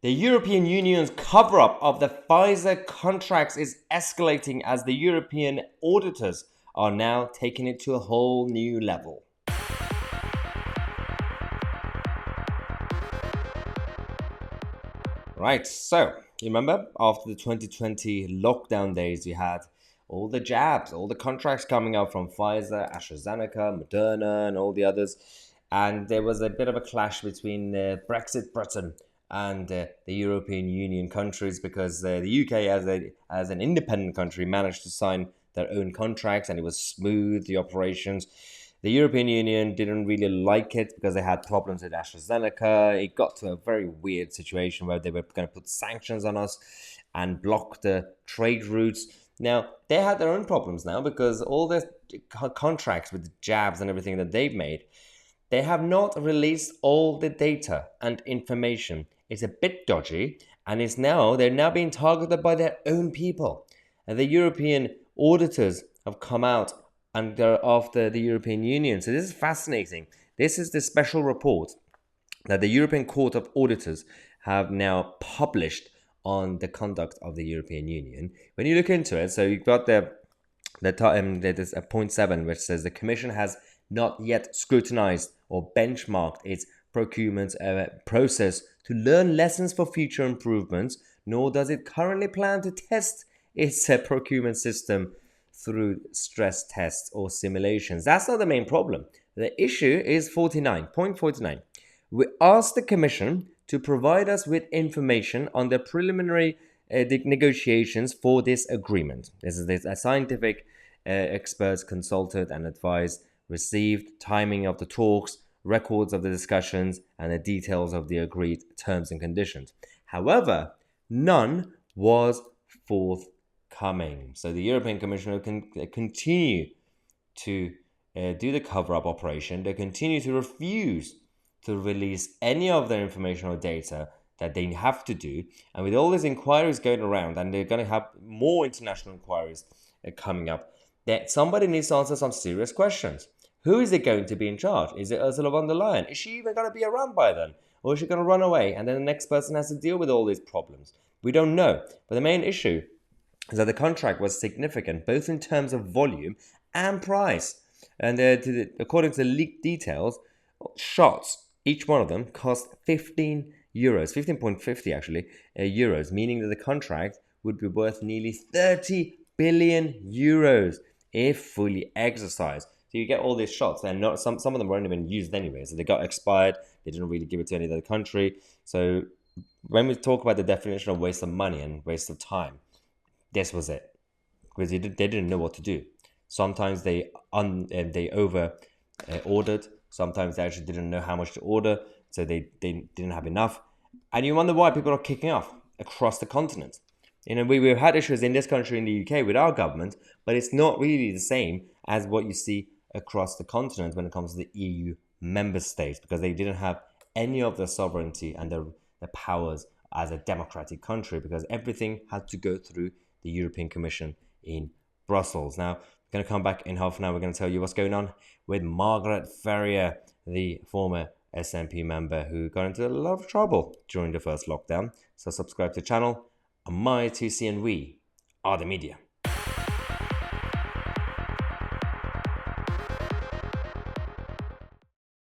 The European Union's cover-up of the Pfizer contracts is escalating as the European auditors are now taking it to a whole new level. Right, so you remember after the 2020 lockdown days, you had all the jabs, all the contracts coming out from Pfizer, AstraZeneca, Moderna, and all the others. And there was a bit of a clash between Brexit Britain and the European Union countries because the UK, as an independent country, managed to sign their own contracts and it was smooth, the operations. The European Union didn't really like it because they had problems with AstraZeneca. It got to a very weird situation where they were going to put sanctions on us and block the trade routes. Now, they had their own problems now because all the contracts with the jabs and everything that they've made, they have not released all the data and information. It's a bit dodgy, and they're now being targeted by their own people. And the European auditors have come out and they're after the European Union. So this is fascinating. This is the special report that the European Court of Auditors have now published on the conduct of the European Union. When you look into it, so you've got there's a point 7 which says the Commission has not yet scrutinized or benchmarked its procurement process to learn lessons for future improvements, nor does it currently plan to test its procurement system through stress tests or simulations. That's not the main problem. The issue is 49. We asked the Commission to provide us with information on the preliminary negotiations for this agreement. This is a scientific experts consulted and advised, received timing of the talks, records of the discussions, and the details of the agreed terms and conditions. However, none was forthcoming. So the European Commission can continue to do the cover-up operation. They continue to refuse to release any of their information or data that they have to do. And with all these inquiries going around, and they're going to have more international inquiries coming up, that somebody needs to answer some serious questions. Who is it going to be in charge? Is it Ursula von der Leyen? Is she even going to be around by then? Or is she going to run away and then the next person has to deal with all these problems? We don't know. But the main issue is that the contract was significant, both in terms of volume and price. And according to the leaked details, shots, each one of them cost 15 euros, 15.50 actually, euros, meaning that the contract would be worth nearly 30 billion euros if fully exercised. So you get all these shots, and not some of them weren't even used anyway. So they got expired. They didn't really give it to any other country. So when we talk about the definition of waste of money and waste of time, this was it, because they didn't know what to do. Sometimes they over ordered. Sometimes they actually didn't know how much to order, so they didn't have enough. And you wonder why people are kicking off across the continent. You know, we've had issues in this country, in the UK, with our government, but it's not really the same as what you see across the continent when it comes to the EU member states, because they didn't have any of the sovereignty and the powers as a democratic country, because everything had to go through the European Commission in Brussels. Now, we're going to come back in half an hour. We're going to tell you what's going on with Margaret Ferrier, the former SNP member who got into a lot of trouble during the first lockdown. So subscribe to the channel. My Tousi and we are the media.